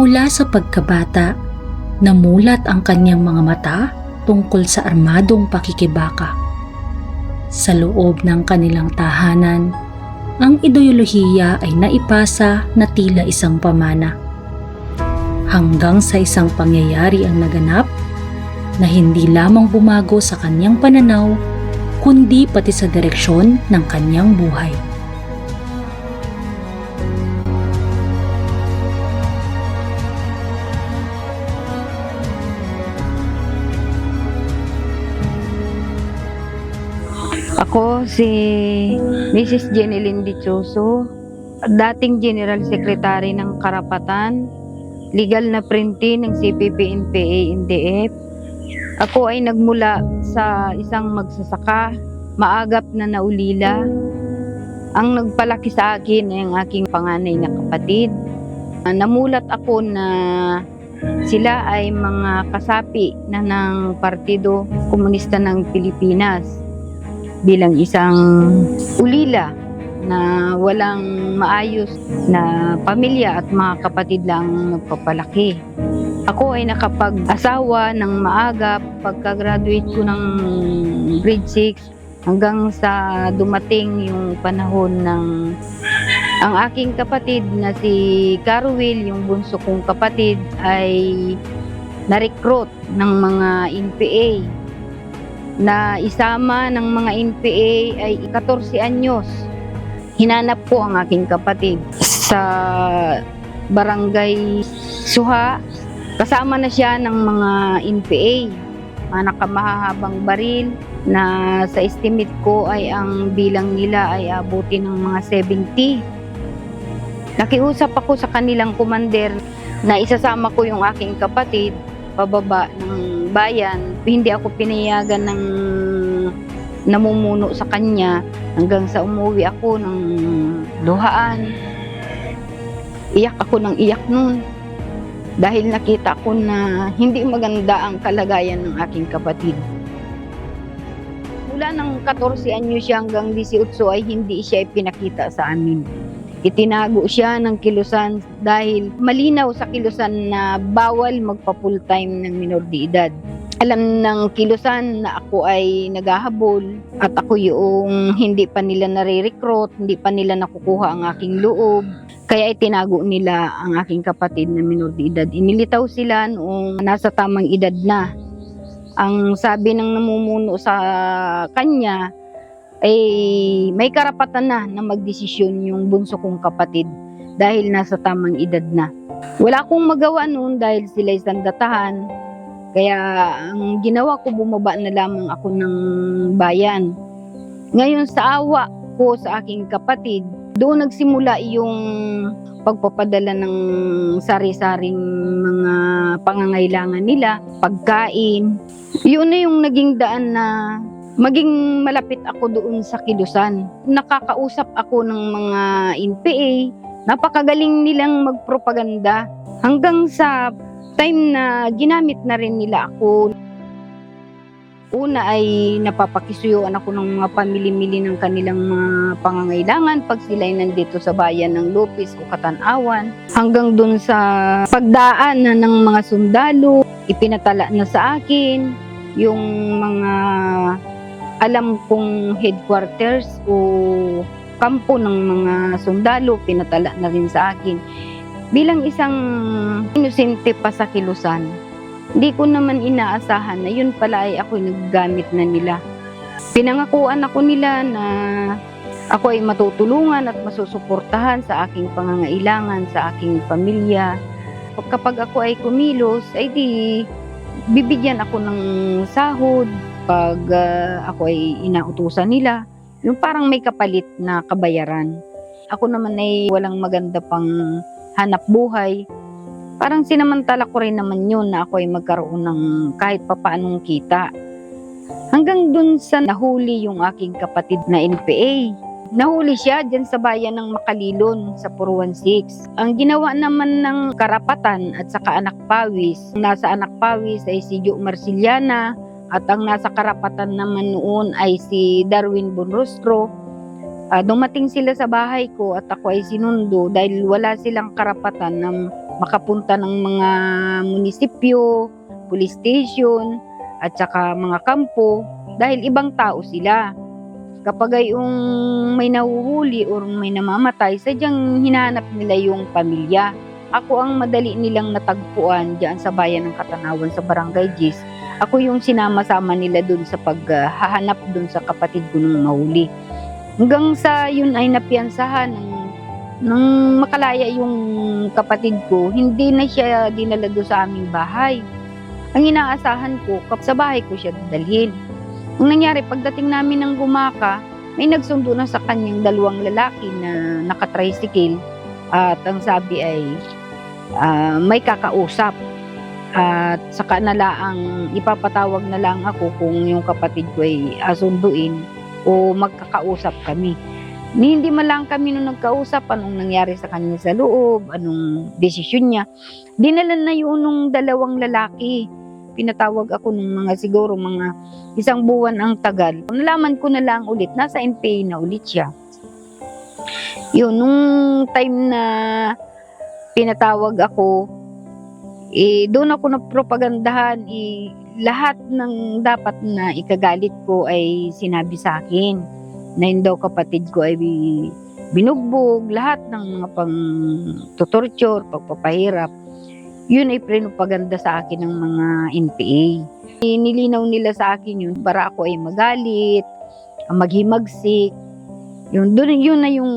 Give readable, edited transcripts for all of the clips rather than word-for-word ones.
Mula sa pagkabata, namulat ang kanyang mga mata tungkol sa armadong pakikibaka. Sa loob ng kanilang tahanan, ang ideolohiya ay naipasa na tila isang pamana. Hanggang sa isang pangyayari ang naganap na hindi lamang bumago sa kanyang pananaw, kundi pati sa direksyon ng kanyang buhay. Ako si Mrs. Jeneline Dichoso, dating General Secretary ng Karapatan, Legal na Printy ng CPP-NPA-NDF. Ako ay nagmula sa isang magsasaka, maagap na naulila. Ang nagpalaki sa akin ay ang aking panganay na kapatid. Namulat ako na sila ay mga kasapi na ng Partido Komunista ng Pilipinas. Bilang isang ulila na walang maayos na pamilya at mga kapatid lang nagpapalaki. Ako ay nakapag-asawa ng maaga pagka-graduate ko ng grade 6 hanggang sa dumating yung panahon ng ang aking kapatid na si Carwil, yung bunso kong kapatid, ay na-recruit ng mga NPA. Na isama ng mga NPA ay 14 anyos. Hinanap ko ang aking kapatid sa barangay Suha. Kasama na siya ng mga NPA, mga nakamahahabang baril na sa estimate ko ay ang bilang nila ay abuti ng mga 70. Nakiusap ako sa kanilang commander na isasama ko yung aking kapatid pababa ng bayan. Hindi ako pinayagan ng namumuno sa kanya hanggang sa umuwi ako ng luhaan. Iyak ako ng iyak nun dahil nakita ko na hindi maganda ang kalagayan ng aking kapatid. Mula ng 14 anyo siya hanggang 18 ay hindi siya ipinakita sa amin. Itinago siya ng kilusan dahil malinaw sa kilusan na bawal magpa-full time ng minor de edad. Alam ng kilusan na ako ay naghahabol at ako yung hindi pa nila nare-recruit, hindi pa nila nakukuha ang aking loob. Kaya itinago nila ang aking kapatid na minor de edad. Inilitaw sila noong nasa tamang edad na. Ang sabi ng namumuno sa kanya ay may karapatan na magdesisyon yung bunso kong kapatid dahil nasa tamang edad na. Wala akong magawa noon dahil sila'y sandatahan. Kaya ang ginawa ko, bumaba na lamang ako ng bayan. Ngayon sa awa ko sa aking kapatid, doon nagsimula yung pagpapadala ng sari-saring mga pangangailangan nila, pagkain. Yun na yung naging daan na maging malapit ako doon sa kilusan. Nakakausap ako ng mga NPA, napakagaling nilang magpropaganda. Hanggang sa time na ginamit na rin nila ako. Una ay napapakisuyuan ako ng mga pamili-mili ng kanilang mga pangangailangan pag sila ay nandito sa bayan ng Lopez o Katanawan. Hanggang dun sa pagdaan na ng mga sundalo, ipinatala na sa akin yung mga alam kong headquarters o kampo ng mga sundalo, pinatala na rin sa akin. Bilang isang inosente pa sa kilusan, hindi ko naman inaasahan na yun pala ay ako naggamit na nila. Pinangakuan ako nila na ako ay matutulungan at masusuportahan sa aking pangangailangan, sa aking pamilya. Kapag ako ay kumilos, ay di bibigyan ako ng sahod. Pag ako ay inautusan nila, yung parang may kapalit na kabayaran. Ako naman ay walang maganda pang hanap buhay. Parang sinamantala ko rin naman yun na ako ay magkaroon ng kahit papaanong kita. Hanggang dun sa nahuli yung aking kapatid na NPA. Nahuli siya dyan sa bayan ng Makalilon sa 416. Ang ginawa naman ng Karapatan at saka Anak Pawis, nasa Anak Pawis ay si Jo Marciliana at ang nasa Karapatan naman noon ay si Darwin Bonrostro. Dumating sila sa bahay ko at ako ay sinundo dahil wala silang karapatan na makapunta ng mga munisipyo, police station, at saka mga kampo dahil ibang tao sila. Kapag ay yung may nahuhuli or may namamatay, sadyang hinahanap nila yung pamilya. Ako ang madali nilang natagpuan diyan sa bayan ng Katanawan sa Barangay Gis. Ako yung sinama-sama nila dun sa paghahanap dun sa kapatid ko nung mahuli. Hanggang sa yun ay napiyansahan nang makalaya yung kapatid ko, hindi na siya dinala doon sa aming bahay. Ang inaasahan ko, sa bahay ko siya dadalhin. Ang nangyari, pagdating namin ng Gumaka, may nagsundo na sa kanyang dalawang lalaki na nakatricycle at ang sabi ay may kakausap. At saka na lang, ipapatawag na lang ako kung yung kapatid ko ay asunduin o magkakausap kami. Hindi man lang kami nung nagkausap, anong nangyari sa kanya sa loob, anong desisyon niya. Dinala na yun nung dalawang lalaki. Pinatawag ako nung siguro mga 1 buwan ang tagal. Nalaman ko na lang ulit, nasa NPA na ulit siya. Yun, nung time na pinatawag ako, doon ako napropagandahan, lahat ng dapat na ikagalit ko ay sinabi sa akin. Na yun daw kapatid ko ay binugbog, lahat ng mga pang-torture, pagpapahirap. Yun ay pinupaganda sa akin ng mga NPA. Nilinaw nila sa akin yun para ako ay magalit, maghimagsik. Yun na yung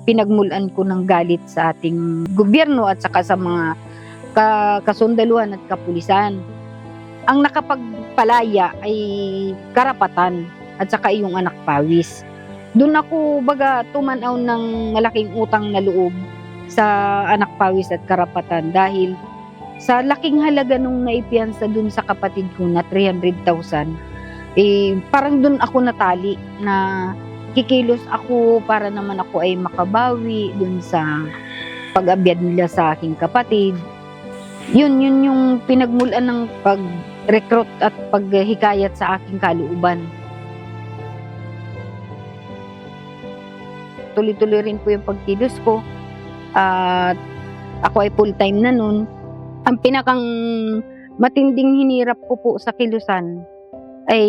pinagmulan ko ng galit sa ating gobyerno at saka sa mga kasundaluhan at kapulisan. Ang nakapagpalaya ay karapatan at saka yung anak pawis. Doon ako tumanaw ng malaking utang na loob sa anak pawis at karapatan dahil sa laking halaga nung naipiyansa doon sa kapatid ko na 300,000, parang doon ako natali na kikilos ako para naman ako ay makabawi doon sa pag-abyad nila sa aking kapatid. Yun yung pinagmulan ng pag-recruit at paghikayat sa aking kalooban. Tuloy-tuloy rin po yung pagkilos ko at ako ay full-time na nun. Ang pinakang matinding hinirap ko po sa kilusan ay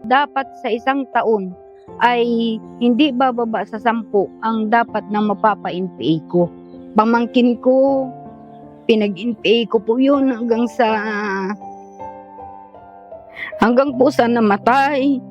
dapat sa 1 taon ay hindi bababa sa 10 ang dapat na mapapa-NPA ko. Pamangkin ko, pinag-NPA ko po yun hanggang po sa namatay.